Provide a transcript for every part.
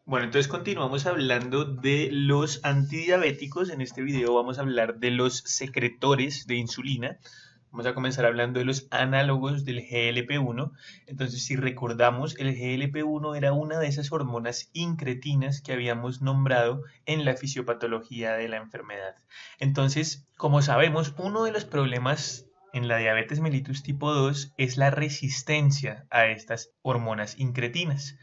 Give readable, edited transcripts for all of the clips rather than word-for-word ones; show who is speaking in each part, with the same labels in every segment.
Speaker 1: Bueno, entonces continuamos hablando de los antidiabéticos. En este video vamos a hablar de los secretores de insulina. Vamos a comenzar hablando de los análogos del GLP-1. Entonces, si recordamos, el GLP-1 era una de esas hormonas incretinas que habíamos nombrado en la fisiopatología de la enfermedad. Entonces, como sabemos, uno de los problemas en la diabetes mellitus tipo 2 es la resistencia a estas hormonas incretinas.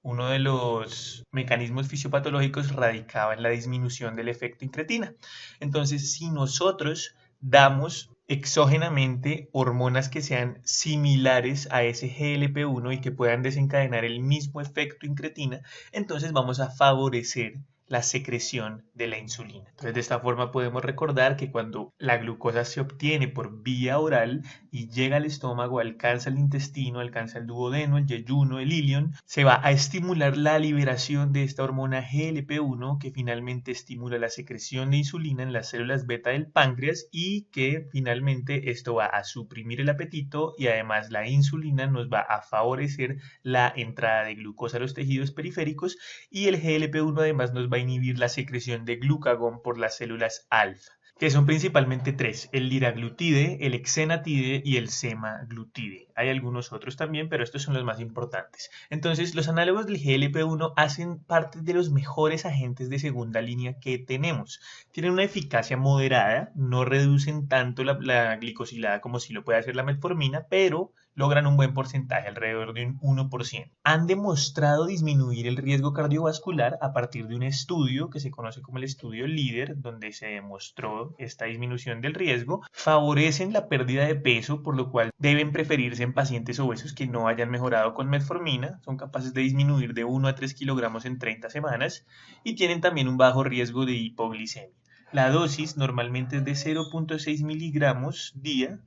Speaker 1: Uno de los mecanismos fisiopatológicos radicaba en la disminución del efecto incretina. Entonces, si nosotros damos exógenamente hormonas que sean similares a ese GLP-1 y que puedan desencadenar el mismo efecto incretina, entonces vamos a favorecer la secreción de la insulina. Entonces, de esta forma podemos recordar que cuando la glucosa se obtiene por vía oral y llega al estómago, alcanza el intestino, alcanza el duodeno, el yeyuno, el ilion, se va a estimular la liberación de esta hormona GLP-1 que finalmente estimula la secreción de insulina en las células beta del páncreas y que finalmente esto va a suprimir el apetito y además la insulina nos va a favorecer la entrada de glucosa a los tejidos periféricos y el GLP-1 además nos va a inhibir la secreción de glucagón por las células alfa, que son principalmente tres: el liraglutide, el exenatide y el semaglutide. Hay algunos otros también, pero estos son los más importantes. Entonces, los análogos del GLP-1 hacen parte de los mejores agentes de segunda línea que tenemos. Tienen una eficacia moderada, no reducen tanto la glicosilada como si lo puede hacer la metformina, pero logran un buen porcentaje, alrededor de un 1%. Han demostrado disminuir el riesgo cardiovascular a partir de un estudio que se conoce como el estudio LEADER, donde se demostró esta disminución del riesgo. Favorecen la pérdida de peso, por lo cual deben preferirse en pacientes obesos que no hayan mejorado con metformina. Son capaces de disminuir de 1 a 3 kilogramos en 30 semanas y tienen también un bajo riesgo de hipoglicemia. La dosis normalmente es de 0.6 miligramos día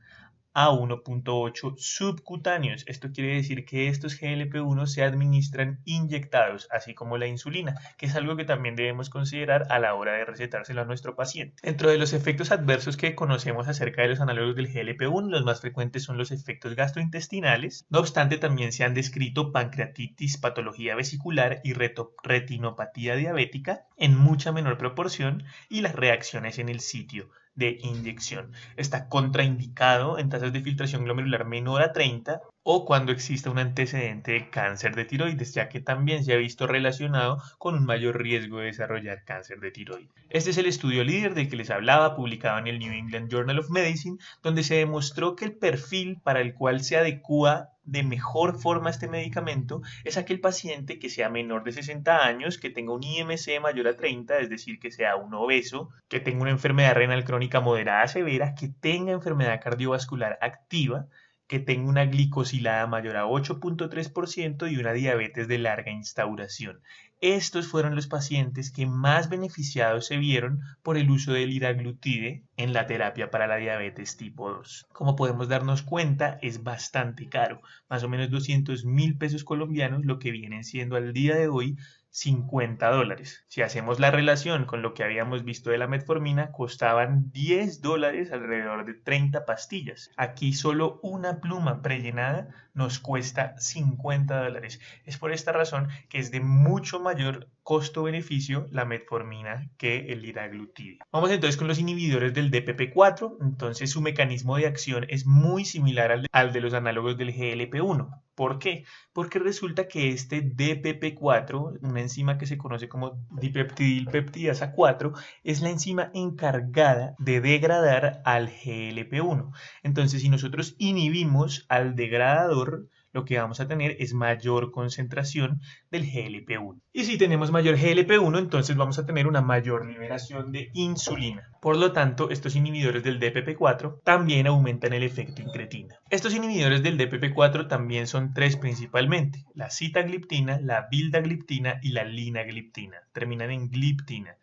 Speaker 1: a 1.8 subcutáneos. Esto quiere decir que estos GLP-1 se administran inyectados, así como la insulina, que es algo que también debemos considerar a la hora de recetárselo a nuestro paciente. Dentro de los efectos adversos que conocemos acerca de los análogos del GLP-1, los más frecuentes son los efectos gastrointestinales. No obstante, también se han descrito pancreatitis, patología vesicular y retinopatía diabética en mucha menor proporción, y las reacciones en el sitio de inyección. Está contraindicado en tasas de filtración glomerular menor a 30 o cuando exista un antecedente de cáncer de tiroides, ya que también se ha visto relacionado con un mayor riesgo de desarrollar cáncer de tiroides. Este es el estudio líder del que les hablaba, publicado en el New England Journal of Medicine, donde se demostró que el perfil para el cual se adecua de mejor forma este medicamento es aquel paciente que sea menor de 60 años, que tenga un IMC mayor a 30, es decir, que sea un obeso, que tenga una enfermedad renal crónica moderada a severa, que tenga enfermedad cardiovascular activa, que tenga una glicosilada mayor a 8.3% y una diabetes de larga instauración. Estos fueron los pacientes que más beneficiados se vieron por el uso del liraglutide en la terapia para la diabetes tipo 2. Como podemos darnos cuenta, es bastante caro, más o menos 200.000 pesos colombianos, lo que vienen siendo al día de hoy $50. Si hacemos la relación con lo que habíamos visto de la metformina, costaban $10, alrededor de 30 pastillas. Aquí solo una pluma prellenada nos cuesta $50. Es por esta razón que es de mucho mayor costo-beneficio la metformina que el liraglutide. Vamos entonces con los inhibidores del DPP-4. Entonces su mecanismo de acción es muy similar al de los análogos del GLP-1. ¿Por qué? Porque resulta que este DPP-4, una enzima que se conoce como dipeptidilpeptidasa 4, es la enzima encargada de degradar al GLP-1. Entonces, si nosotros inhibimos al degradador, lo que vamos a tener es mayor concentración del GLP-1. Y si tenemos mayor GLP-1, entonces vamos a tener una mayor liberación de insulina. Por lo tanto, estos inhibidores del DPP-4 también aumentan el efecto incretina. Estos inhibidores del DPP-4 también son tres principalmente: la sitagliptina, la vildagliptina y la linagliptina. Terminan en gliptina.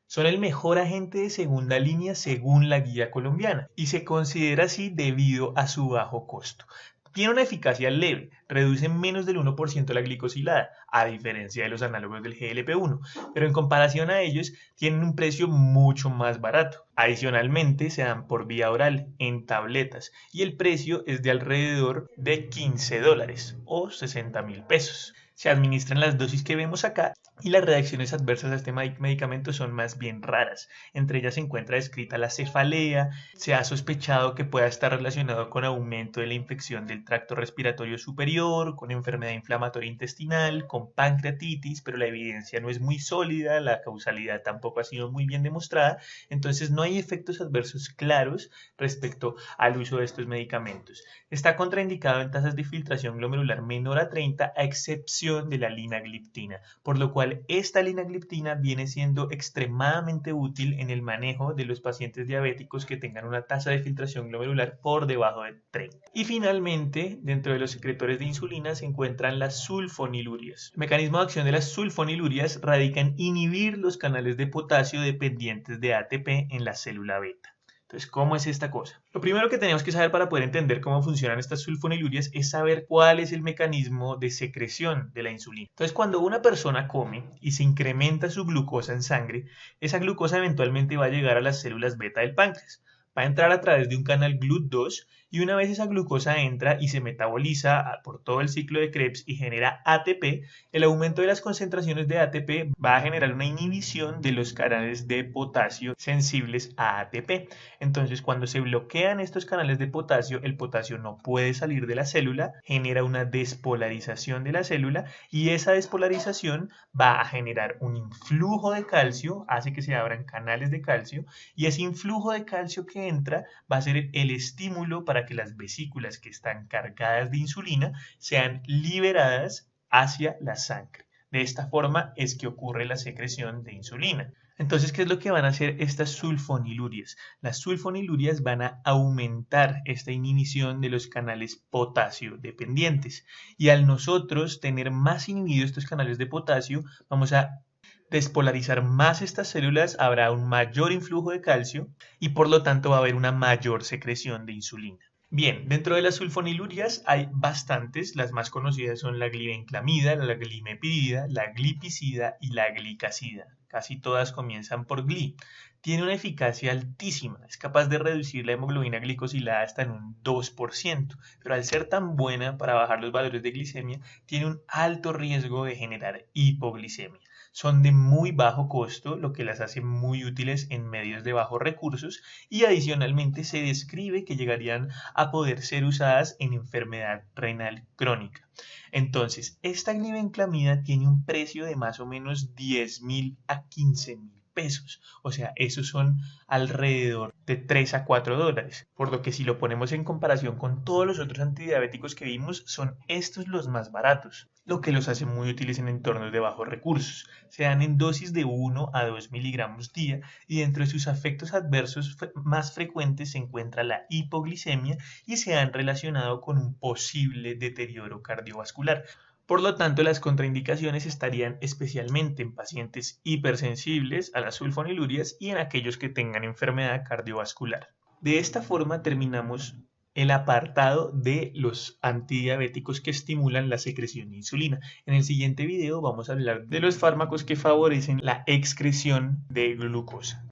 Speaker 1: Son el mejor agente de segunda línea según la guía colombiana y se considera así debido a su bajo costo. Tiene una eficacia leve, reduce menos del 1% la glicosilada, a diferencia de los análogos del GLP-1, pero en comparación a ellos tienen un precio mucho más barato. Adicionalmente se dan por vía oral, en tabletas, y el precio es de alrededor de $15 o 60.000 pesos. Se administran las dosis que vemos acá Y las reacciones adversas a este medicamento son más bien raras. Entre ellas se encuentra descrita la cefalea, se ha sospechado que pueda estar relacionado con aumento de la infección del tracto respiratorio superior, con enfermedad inflamatoria intestinal, con pancreatitis, pero la evidencia no es muy sólida, la causalidad tampoco ha sido muy bien demostrada, entonces no hay efectos adversos claros respecto al uso de estos medicamentos. Está contraindicado en tasas de filtración glomerular menor a 30, a excepción de la linagliptina, por lo cual esta linagliptina viene siendo extremadamente útil en el manejo de los pacientes diabéticos que tengan una tasa de filtración glomerular por debajo de 30. Y finalmente, dentro de los secretores de insulina se encuentran las sulfonilurias. El mecanismo de acción de las sulfonilurias radica en inhibir los canales de potasio dependientes de ATP en la célula beta. Entonces, ¿cómo es esta cosa? Lo primero que tenemos que saber para poder entender cómo funcionan estas sulfonilurias es saber cuál es el mecanismo de secreción de la insulina. Entonces, cuando una persona come y se incrementa su glucosa en sangre, esa glucosa eventualmente va a llegar a las células beta del páncreas. Va a entrar a través de un canal GLUT2 y una vez esa glucosa entra y se metaboliza por todo el ciclo de Krebs y genera ATP, el aumento de las concentraciones de ATP va a generar una inhibición de los canales de potasio sensibles a ATP. Entonces, cuando se bloquean estos canales de potasio, el potasio no puede salir de la célula, genera una despolarización de la célula y esa despolarización va a generar un influjo de calcio, hace que se abran canales de calcio y ese influjo de calcio que entra va a ser el estímulo para que las vesículas que están cargadas de insulina sean liberadas hacia la sangre. De esta forma es que ocurre la secreción de insulina. Entonces, ¿qué es lo que van a hacer estas sulfonilurias? Las sulfonilurias van a aumentar esta inhibición de los canales potasio dependientes. Y al nosotros tener más inhibidos estos canales de potasio, vamos a despolarizar más estas células, habrá un mayor influjo de calcio y por lo tanto va a haber una mayor secreción de insulina. Bien, dentro de las sulfonilurias hay bastantes, las más conocidas son la glibenclamida, la glimepirida, la glipizida y la glicazida. Casi todas comienzan por gli. Tiene una eficacia altísima, es capaz de reducir la hemoglobina glicosilada hasta en un 2%, pero al ser tan buena para bajar los valores de glicemia, tiene un alto riesgo de generar hipoglicemia. Son de muy bajo costo, lo que las hace muy útiles en medios de bajos recursos y adicionalmente se describe que llegarían a poder ser usadas en enfermedad renal crónica. Entonces, esta glibenclamida tiene un precio de más o menos 10.000 a 15.000 pesos, o sea, esos son alrededor de 3 a 4 dólares, por lo que si lo ponemos en comparación con todos los otros antidiabéticos que vimos, son estos los más baratos, lo que los hace muy útiles en entornos de bajos recursos. Se dan en dosis de 1 a 2 miligramos día y dentro de sus efectos adversos más frecuentes se encuentra la hipoglicemia y se han relacionado con un posible deterioro cardiovascular. Por lo tanto, las contraindicaciones estarían especialmente en pacientes hipersensibles a las sulfonilurias y en aquellos que tengan enfermedad cardiovascular. De esta forma terminamos el apartado de los antidiabéticos que estimulan la secreción de insulina. En el siguiente video vamos a hablar de los fármacos que favorecen la excreción de glucosa.